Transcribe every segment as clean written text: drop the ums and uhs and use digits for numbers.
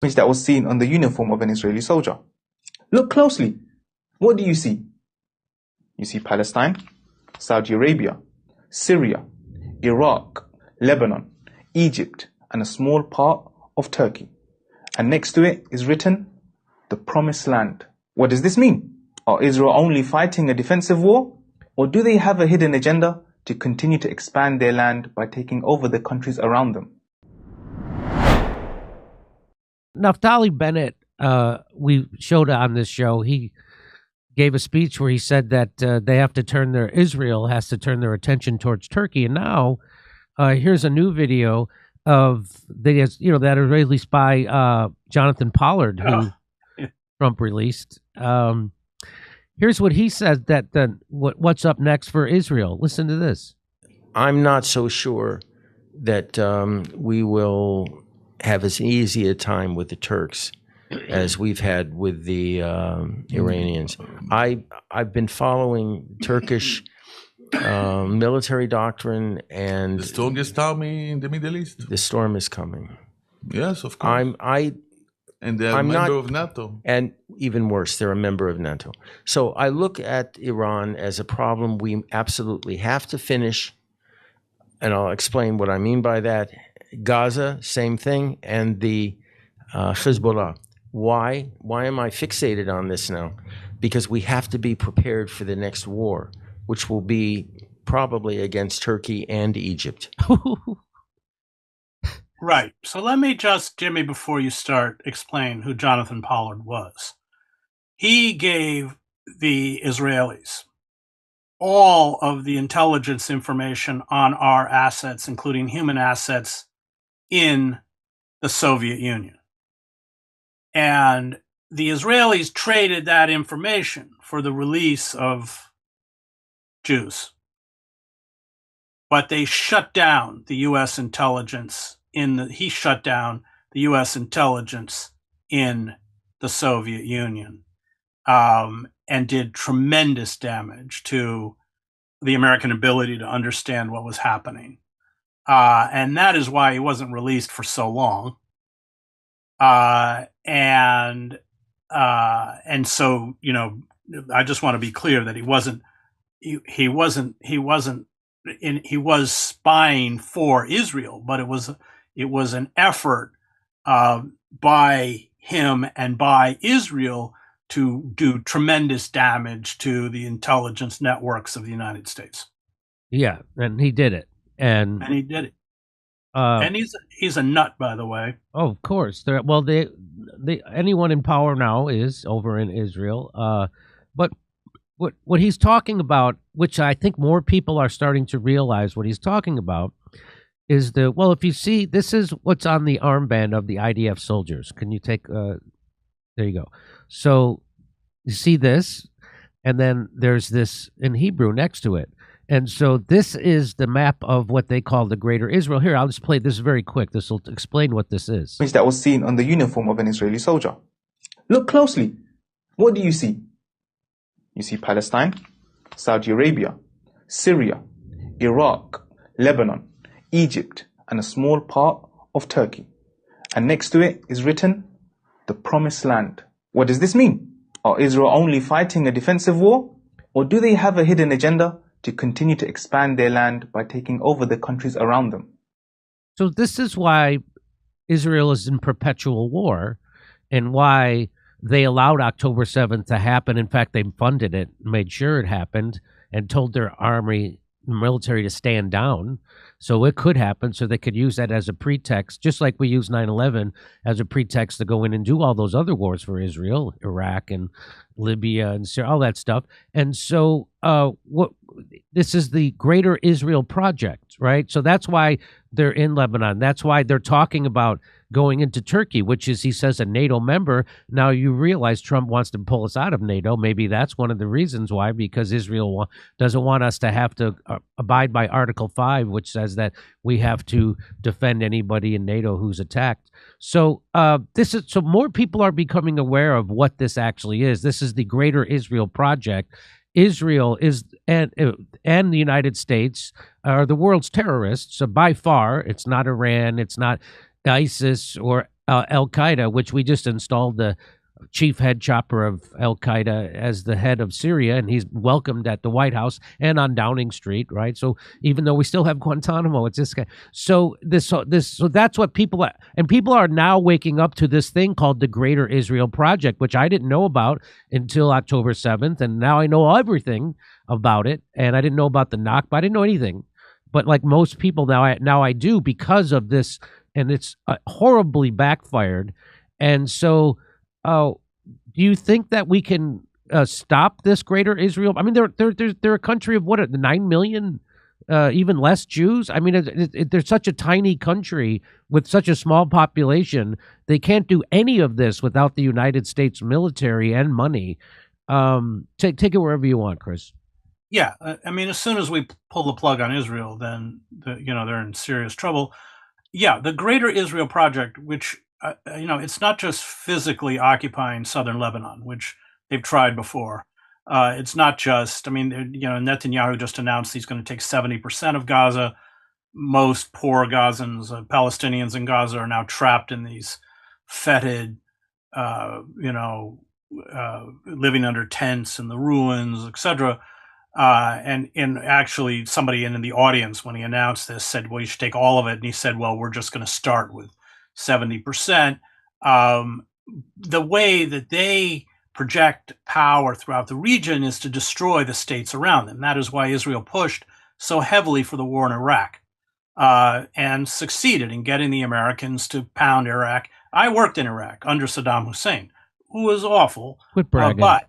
image that was seen on the uniform of an Israeli soldier. Look closely. What do you see? You see Palestine, Saudi Arabia, Syria, Iraq, Lebanon, Egypt, and a small part of Turkey. And next to it is written, the Promised Land. What does this mean? Are Israel only fighting a defensive war? Or do they have a hidden agenda to continue to expand their land by taking over the countries around them? Naftali Bennett, we showed on this show, he gave a speech where he said that Israel has to turn their attention towards Turkey. And now here's a new video of that Israeli spy Jonathan Pollard, who Trump released. Here's what he said what's up next for Israel. Listen to this. I'm not so sure that we will have as easy a time with the Turks as we've had with the Iranians. I've been following Turkish military doctrine, and the strongest army in the Middle East. The storm is coming. Yes, of course. And they're a member of NATO. And even worse, they're a member of NATO. So I look at Iran as a problem we absolutely have to finish, and I'll explain what I mean by that. Gaza, same thing, and the Hezbollah. Why am I fixated on this now? Because we have to be prepared for the next war, which will be probably against Turkey and Egypt. Right. So let me just, Jimmy, before you start, explain who Jonathan Pollard was. He gave the Israelis all of the intelligence information on our assets, including human assets, in the Soviet Union. And the Israelis traded that information for the release of Jews. But they shut down the U.S. intelligence he shut down the U.S. intelligence in the Soviet Union, and did tremendous damage to the American ability to understand what was happening. And that is why he wasn't released for so long. And so, I just want to be clear that he was spying for Israel, but it was an effort by him and by Israel to do tremendous damage to the intelligence networks of the United States. Yeah, and he did it. And he did it. And he's a nut, by the way. Oh, of course. Anyone in power now is over in Israel. But what he's talking about, which I think more people are starting to realize what he's talking about, is if you see, this is what's on the armband of the IDF soldiers. Can you take, there you go. So you see this, and then there's this in Hebrew next to it. And so this is the map of what they call the Greater Israel. Here, I'll just play this very quick. This will explain what this is. That was seen on the uniform of an Israeli soldier. Look closely. What do you see? You see Palestine, Saudi Arabia, Syria, Iraq, Lebanon, Egypt, and a small part of Turkey. And next to it is written, the Promised Land. What does this mean? Are Israel only fighting a defensive war? Or do they have a hidden agenda to continue to expand their land by taking over the countries around them? So this is why Israel is in perpetual war, and why they allowed October 7th to happen. In fact, they funded it, made sure it happened, and told their military to stand down so it could happen, so they could use that as a pretext, just like we use 9/11 as a pretext to go in and do all those other wars for Israel, Iraq and Libya and Syria, all that stuff. And so this is the Greater Israel Project, right? So that's why they're in Lebanon. That's why they're talking about going into Turkey, which is, he says, a NATO member. Now you realize Trump wants to pull us out of NATO. Maybe that's one of the reasons why, because Israel doesn't want us to have to abide by Article 5, which says that we have to defend anybody in NATO who's attacked. So so more people are becoming aware of what this actually is. This is the Greater Israel Project. Israel is and the United States are the world's terrorists. So by far, it's not Iran, it's not ISIS or Al Qaeda, which we just installed the chief head chopper of Al Qaeda as the head of Syria, and he's welcomed at the White House and on Downing Street, right? So even though we still have Guantanamo, it's this guy. So that's what people are, and people are now waking up to this thing called the Greater Israel Project, which I didn't know about until October 7th, and now I know everything about it. And I didn't know about the Nakba, I didn't know anything, but like most people now I do because of this, and it's horribly backfired, and so. Oh, do you think that we can stop this Greater Israel? I mean, they're a country of what, 9 million, even less Jews. I mean, they're such a tiny country with such a small population. They can't do any of this without the United States military and money. Take it wherever you want, Chris. Yeah, I mean, as soon as we pull the plug on Israel, then they're in serious trouble. Yeah, the Greater Israel Project, which. It's not just physically occupying southern Lebanon, which they've tried before. It's not just, Netanyahu just announced he's going to take 70% of Gaza. Most poor Gazans, Palestinians in Gaza, are now trapped in these fetid, living under tents in the ruins, etc. And actually, somebody in the audience, when he announced this, said, well, you should take all of it. And he said, well, we're just going to start with 70%. The way that they project power throughout the region is to destroy the states around them. That is why Israel pushed so heavily for the war in Iraq and succeeded in getting the Americans to pound Iraq. I worked in Iraq under Saddam Hussein, who was awful, but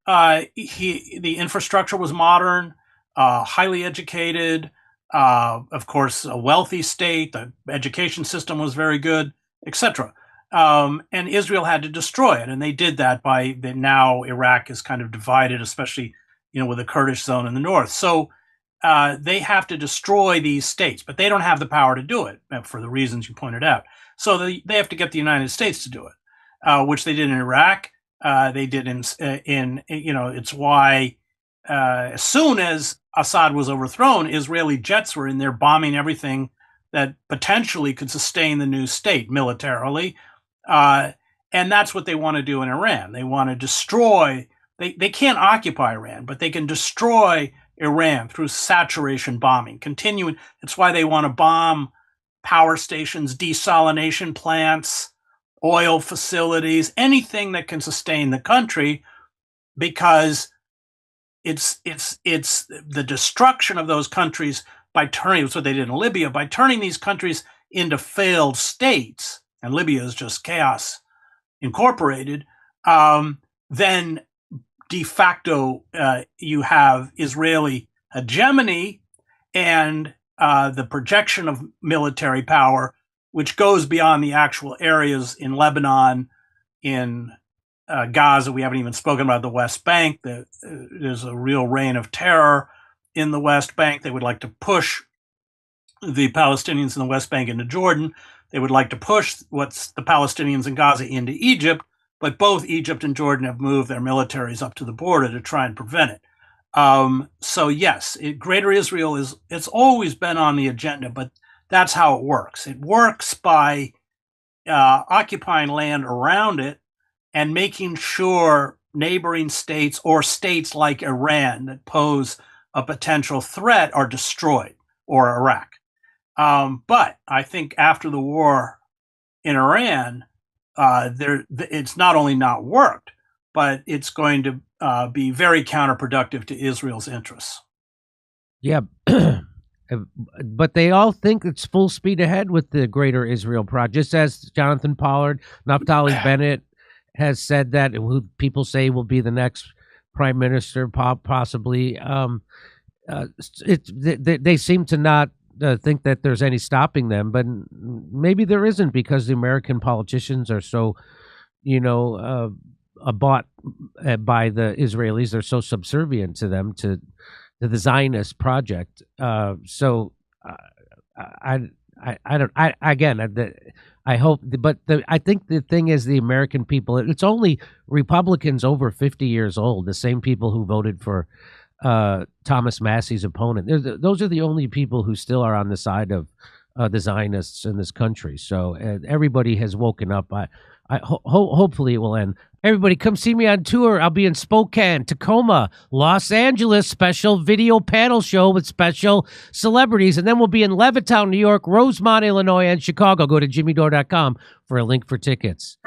the infrastructure was modern, highly educated, of course, a wealthy state. The education system was very good, etc. And Israel had to destroy it, and they did that now Iraq is kind of divided, especially with the Kurdish zone in the north. So they have to destroy these states, but they don't have the power to do it for the reasons you pointed out. So they have to get the United States to do it, which they did in Iraq. They did it's why as soon as Assad was overthrown, Israeli jets were in there bombing everything that potentially could sustain the new state militarily. And that's what they want to do in Iran. They want to destroy, they can't occupy Iran, but they can destroy Iran through saturation bombing, continuing. It's why they want to bomb power stations, desalination plants, oil facilities, anything that can sustain the country, because it's the destruction of those countries by turning, that's what they did in Libya, by turning these countries into failed states, and Libya is just chaos incorporated, then de facto you have Israeli hegemony and the projection of military power, which goes beyond the actual areas in Lebanon, in Gaza. We haven't even spoken about the West Bank. There's a real reign of terror in the West Bank. They would like to push the Palestinians in the West Bank into Jordan. They would like to push the Palestinians in Gaza into Egypt, but both Egypt and Jordan have moved their militaries up to the border to try and prevent it. So yes, Greater Israel it's always been on the agenda, but that's how it works. It works by occupying land around it and making sure neighboring states or states like Iran that pose a potential threat are destroyed, or Iraq. But I think after the war in Iran, it's not only not worked, but it's going to be very counterproductive to Israel's interests. Yeah. But they all think it's full speed ahead with the Greater Israel Project. Just as Jonathan Pollard, Naftali Bennett has said that, who people say will be the next prime minister, possibly. They seem to not think that there's any stopping them, but maybe there isn't, because the American politicians are so, bought by the Israelis. They're so subservient to them, to the Zionist project. I hope, but I think the thing is, the American people, it's only Republicans over 50 years old, the same people who voted for Thomas Massey's opponent. Those are the only people who still are on the side of the Zionists in this country. So everybody has woken up. Hopefully it will end. Everybody, come see me on tour. I'll be in Spokane, Tacoma, Los Angeles, special video panel show with special celebrities. And then we'll be in Levittown, New York, Rosemont, Illinois, and Chicago. Go to jimmydore.com for a link for tickets.